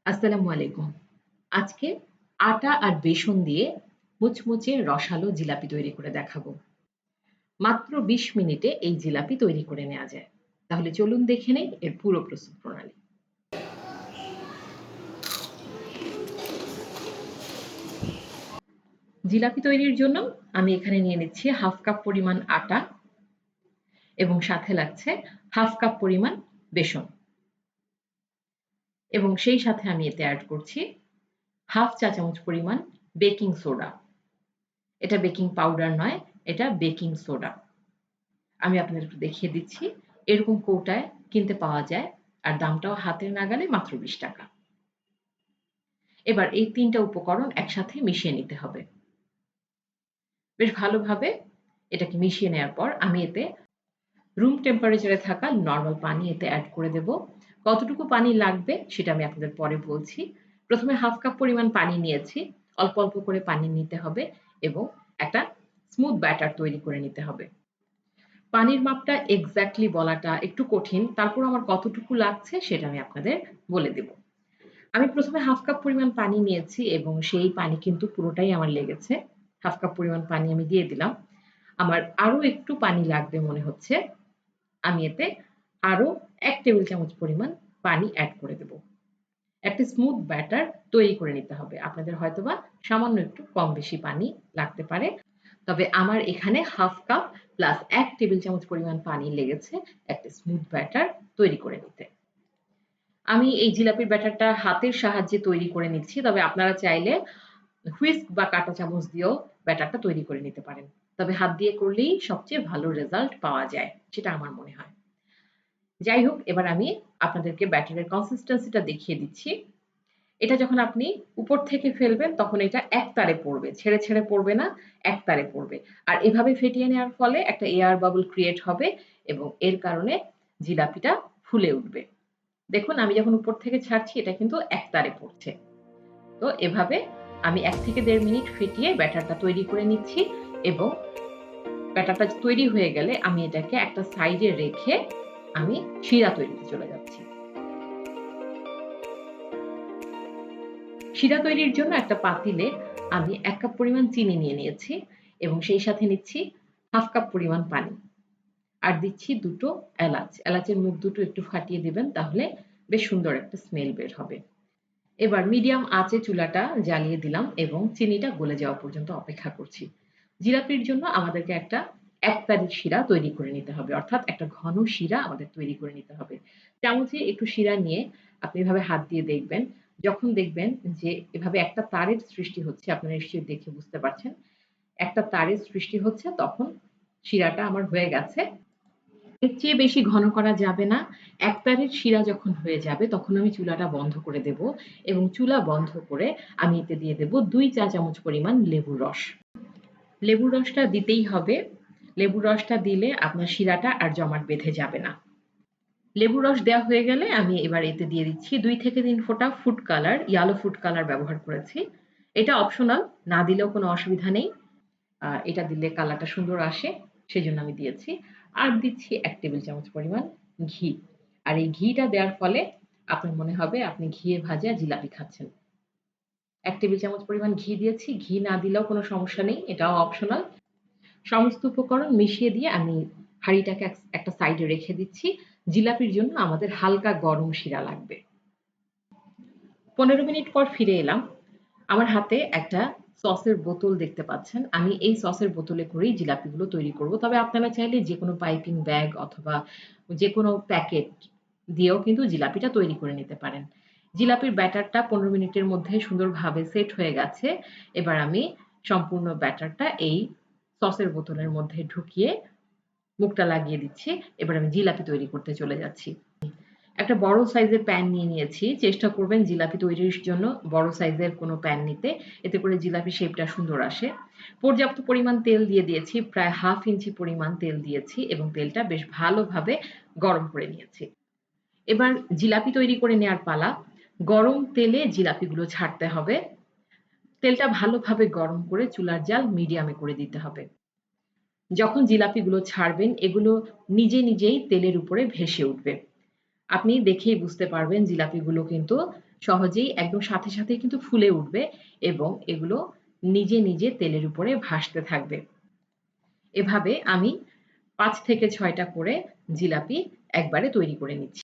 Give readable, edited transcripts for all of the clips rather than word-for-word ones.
আসসালামু আলাইকুম। আজকে আটা আর বেসন দিয়ে মুচমুচে রসালো জিলাপি তৈরি করে দেখাবো। মাত্র ২০ মিনিটে এই জিলাপি তৈরি করে নেওয়া যায়। তাহলে চলুন দেখে নেই এর পুরো প্রস্তুত প্রণালী। জিলাপি তৈরির জন্য আমি এখানে নিয়ে নিচ্ছি ১/২ কাপ পরিমাণ আটা এবং সাথে লাগছে ১/২ কাপ পরিমাণ বেসন এবং সেই সাথে আমি এতে এড করছি ১/২ চা চামচ পরিমাণ বেকিং সোডা। এটা বেকিং পাউডার নয়, এটা বেকিং সোডা। আমি আপনাদের একটু দেখিয়ে দিচ্ছি। এরকম কৌটায় কিনতে পাওয়া যায় আর দামটাও হাতের নাগালে মাত্র ৳২০। এবার এই ৩ টা উপকরণ একসাথে মিশিয়ে নিতে হবে। বেশ ভালোভাবে এটাকে মিশিয়ে নেয়ার পর আমি এতে রুম টেম্পারেচারে থাকা নরমাল পানি এতে এড করে দেব। কতটুকু পানি লাগবে সেটা আমি আপনাদের পরে বলছি। ১ম এ ১/২ কাপ পরিমাণ পানি নিয়েছি। অল্প, অল্প করে পানি নিতে হবে এবং একটা স্মুথ ব্যাটার তৈরি করে নিতে হবে। পানির মাপটা এক্সাক্টলি বলাটা একটু কঠিন। তারপরও আমার কতটুকু লাগছে সেটা আমি আপনাদের বলে দেব। আমি ১ম এ ১/২ কাপ পরিমাণ পানি নিয়েছি এবং সেই পানি কিন্তু পুরোটাই আমার লেগেছে। ১/২ কাপ পরিমাণ পানি আমি দিয়ে দিলাম। আমার আরো একটু পানি লাগবে মনে হচ্ছে। আমি এতে আরো ১ টেবিল চামচ পরিমাণ পানি এড করে দেব। একটা স্মুথ ব্যাটার তৈরি করে নিতে হবে। আপনাদের হয়তোবা সামান্য একটু কম বেশি পানি লাগতে পারে। তবে আমার এখানে ১/২ কাপ প্লাস ১ টেবিল চামচ পরিমাণ পানি লেগেছে একটা স্মুথ ব্যাটার তৈরি করে নিতে। আমি এই জিলাপির ব্যাটারটা হাতের সাহায্যে তৈরি করে নিচ্ছি। তবে আপনারা চাইলে হুইস্ক বা কাঁটা চামচ দিয়েও ব্যাটারটা তৈরি করে নিতে পারেন। তবে হাত দিয়ে করলেই সবচেয়ে ভালো রেজাল্ট পাওয়া যায়। সেটা আমার মনে হয়। যাই হোক, এবার আমি আপনাদেরকে ব্যাটারের কনসিস্টেন্সিটা দেখিয়ে দিচ্ছি। এটা যখন আপনি উপর থেকে ফেলবেন তখন এটা একতারে পড়বে। ছেড়ে, ছেড়ে পড়বে না, একতারে পড়বে। আর এভাবে ফেটিয়ে নেওয়ার ফলে একটা এয়ার বাবল ক্রিয়েট হবে এবং এর কারণে জিলাপিটা ফুলে উঠবে। দেখুন আমি যখন উপর থেকে ছাড়ছি এটা কিন্তু একতারে পড়ছে। তো এভাবে আমি ১ থেকে ১.৫ মিনিট ফেটিয়ে ব্যাটারটা তৈরি করে নিচ্ছি এবং ব্যাটারটা তৈরি হয়ে গেলে আমি এটাকে একটা সাইডে রেখে আমি শিরা তৈরিতে চলে যাচ্ছি। শিরা তৈরির জন্য একটা পাতিলে আমি ১ কাপ পরিমাণ চিনি নিয়ে নিয়েছি এবং সেই সাথে নিচ্ছি ১/২ কাপ পরিমাণ পানি। আর দিচ্ছি ২ টো এলাচ। এলাচের মুখ দুটো একটু ফাটিয়ে দিবেন তাহলে বেশ সুন্দর একটা স্মেল বের হবে। এবার মিডিয়াম আঁচে চুলাটা জ্বালিয়ে দিলাম এবং চিনিটা গলে যাওয়া পর্যন্ত অপেক্ষা করছি। জিলাপির জন্য আমাদেরকে একটা একতারি শিরা তৈরি করে নিতে হবে। অর্থাৎ একটা ঘন শিরা আমাদের তৈরি করে নিতে হবে। চামচে একটু শিরা নিয়ে আপনি এভাবে হাত দিয়ে দেখবেন। যখন দেখবেন যে এভাবে একটা তারের সৃষ্টি হচ্ছে, আপনারা নিশ্চয়ই দেখে বুঝতে পারছেন। একটা তারের সৃষ্টি হচ্ছে তখন শিরাটা আমার হয়ে গেছে। এর চেয়ে বেশি ঘন করা যাবে না। একতারের শিরা যখন হয়ে যাবে তখন আমি চুলাটা বন্ধ করে দেব এবং চুলা বন্ধ করে আমি এতে দিয়ে দেব ২ চা চামচ পরিমাণ লেবুর রস। লেবুর রসটা দিতেই হবে। লেবুর রসটা দিলে আপনার শিরাটা আর জমাট বেঁধে যাবে না। লেবুর রস দেওয়া হয়ে গেলে আমি এবার এতে দিয়ে দিচ্ছি ২ থেকে ৩ ফোঁটা food colour, yellow food colour ব্যবহার করেছি। এটা অপশনাল, না দিলেও কোনো অসুবিধা নেই। এটা দিলে কালারটা সুন্দর আসে, সেজন্য আমি দিয়েছি। আর দিচ্ছি ১ টেবিল চামচ পরিমাণ ঘি। আর এই ঘিটা দেওয়ার ফলে আপনার মনে হবে আপনি ঘিয়ে ভাজা জিলাপি খাচ্ছেন। ১ টেবিল চামচ পরিমাণ ঘি দিয়েছি। ঘি না দিলেও কোনো সমস্যা নেই, এটাও অপশনাল। সমস্ত উপকরণ মিশিয়ে দিয়ে আমি হাঁড়িটাকে একটা সাইডে রেখে দিচ্ছি। জিলাপির জন্য আমাদের হালকা গরম শিরা লাগবে। ১৫ মিনিট পর ফিরে এলাম। আমার হাতে একটা সসের বোতল দেখতে পাচ্ছেন। আমি এই সসের বোতলে করেই জিলাপিগুলো তৈরি করব। তবে আপনারা চাইলে যেকোনো পাইপিং ব্যাগ অথবা যেকোনো প্যাকেট দিয়েও কিন্তু জিলাপিটা তৈরি করে নিতে পারেন। জিলাপির ব্যাটারটা ১৫ মিনিটের মধ্যে সুন্দরভাবে সেট হয়ে গেছে। এবার আমি সম্পূর্ণ ব্যাটারটা এই সসের বোতলের মধ্যে ঢুকিয়ে মুখটা লাগিয়ে দিচ্ছি। এবার আমি জিলাপি তৈরি করতে চলে যাচ্ছি। একটা বড় সাইজের প্যান নিয়ে নিয়েছি। চেষ্টা করবেন জিলাপি তৈরির জন্য বড় সাইজের কোনো প্যান নিতে। এতে করে জিলাপির শেপটা সুন্দর আসে। পর্যাপ্ত পরিমাণ তেল দিয়ে দিয়েছি। প্রায় ১/২ ইঞ্চি পরিমাণ তেল দিয়েছি এবং তেলটা বেশ ভালোভাবে গরম করে নিয়েছি। এবার জিলাপি তৈরি করে নেয়ার পালা। গরম তেলে জিলাপিগুলো ছাড়তে হবে। তেলটা ভালোভাবে গরম করে চুলার জাল মিডিয়ামে করে দিতে হবে। যখন জিলাপিগুলো ছাড়বেন এগুলো নিজে নিজেই তেলের উপরে ভেসে উঠবে। আপনি দেখেই বুঝতে পারবেন জিলাপিগুলো কিন্তু সহজেই একদম সাথে, সাথেই কিন্তু ফুলে উঠবে এবং এগুলো নিজে, নিজে তেলের উপরে ভাসতে থাকবে। এভাবে আমি ৫ থেকে ৬ টা করে জিলাপি একবারে তৈরি করে নিচ্ছি।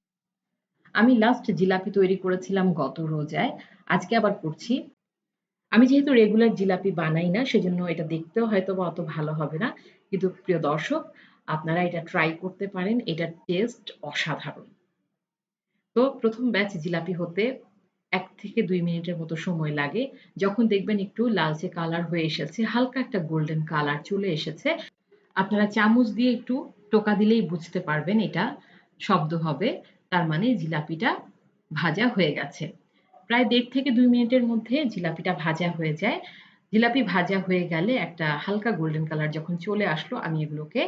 আমি লাস্ট জিলাপি তৈরি করেছিলাম গত রোজায়। আজকে আবার করছি। আমি যেহেতু রেগুলার জিলাপি বানাই না, সেজন্য এটা দেখতেও হয়তোবা অত ভালো হবে না। কিন্তু প্রিয় দর্শক, আপনারা এটা ট্রাই করতে পারেন। এটার টেস্ট অসাধারণ। তো ১ম ব্যাচ জিলাপি হতে ১ থেকে ২ মিনিটের মতো সময় লাগে। যখন দেখবেন একটু লালচে কালার হয়ে এসেছে, হালকা একটা গোল্ডেন কালার চলে এসেছে, আপনারা চামচ দিয়ে একটু টোকা দিলেই বুঝতে পারবেন এটা শব্দ হবে। তার মানে জিলাপিটা ভাজা হয়ে গেছে। প্রায় ১.৫ থেকে ২ মিনিটের মধ্যে জিলাপিটা ভাজা হয়ে যায়। জিলাপি ভাজা হয়ে গেলে একটা হালকা গোল্ডেন কালার যখন চলে আসলো, আমি এগুলোকে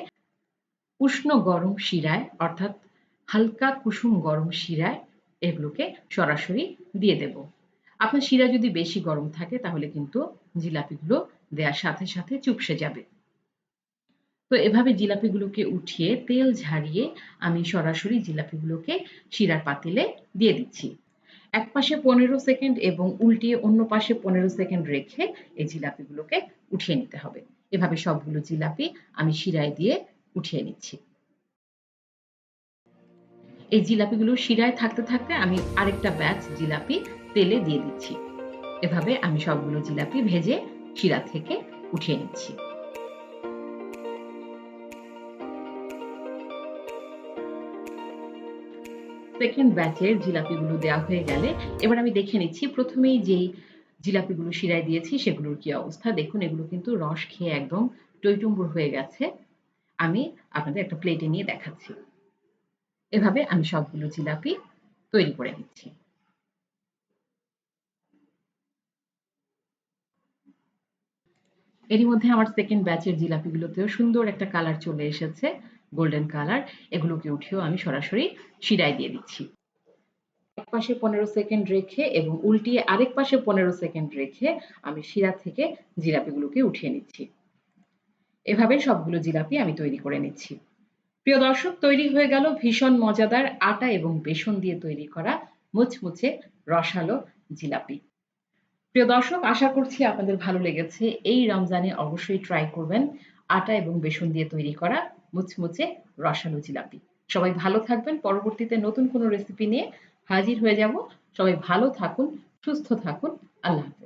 উষ্ণ গরম শিরায় অর্থাৎ হালকা কুসুম গরম শিরায় এগুলোকে সরাসরি দিয়ে দেব। আপনার শিরা যদি বেশি গরম থাকে তাহলে কিন্তু জিলাপিগুলো দেয়ার সাথে, সাথে চুপসে যাবে। তো এভাবে জিলাপিগুলোকে উঠিয়ে তেল ঝারিয়ে আমি সরাসরি জিলাপিগুলোকে শিরার পাতিলে দিয়ে দিচ্ছি। এক পাশে ১৫ সেকেন্ড এবং উল্টিয়ে অন্য পাশে ১৫ সেকেন্ড রেখে এই জিলাপিগুলোকে উঠিয়ে নিতে হবে। এভাবে সবগুলো জিলাপি আমি শিরায় দিয়ে উঠিয়ে নিচ্ছি। এই জিলাপিগুলো শিরায় থাকতে, থাকতে আমি আরেকটা ব্যাচ জিলাপি তেলে দিয়ে দিচ্ছি। এভাবে আমি সবগুলো জিলাপি ভেজে শিরা থেকে উঠিয়ে নিচ্ছি। সেকেন্ড ব্যাচের জিলাপিগুলো দেওয়া হয়ে গেলে এবার আমি দেখে নিচ্ছি প্রথমেই যেই জিলাপিগুলো শিরায় দিয়েছি সেগুলোর কি অবস্থা। দেখুন এগুলো কিন্তু রস খেয়ে একদম টইটুম্বুর হয়ে গেছে। আমি আপনাদের একটা প্লেটে নিয়ে দেখাচ্ছি। এভাবে আমি সবগুলো জিলাপি তৈরি করে নিচ্ছি। এরই মধ্যে আমার সেকেন্ড ব্যাচের জিলাপিগুলোতেও সুন্দর একটা কালার চলে এসেছে, গোল্ডেন কালার। এগুলোকে উঠিয়েও আমি সরাসরি শিরায় দিয়ে দিচ্ছি। এক পাশে ১৫ সেকেন্ড রেখে এবং উল্টিয়ে আরেক পাশে ১৫ সেকেন্ড রেখে আমি শিরা থেকে জিলাপিগুলোকে উঠিয়ে নিচ্ছি। এভাবে সবগুলো জিলাপি আমি তৈরি করে নিচ্ছি। প্রিয় দর্শক, তৈরি হয়ে গেল ভীষণ মজাদার আটা এবং বেসন দিয়ে তৈরি করা মুচমুচে রসালো জিলাপি। প্রিয় দর্শক, আশা করছি আপনাদের ভালো লেগেছে। এই রমজানে অবশ্যই ট্রাই করবেন আটা এবং বেসন দিয়ে তৈরি করা মুচমুচে রসালো জিলাপি। সবাই ভালো থাকবেন। পরবর্তীতে নতুন কোনো রেসিপি নিয়ে হাজির হয়ে যাব। সবাই ভালো থাকুন, সুস্থ থাকুন। আল্লাহ হাফেজ।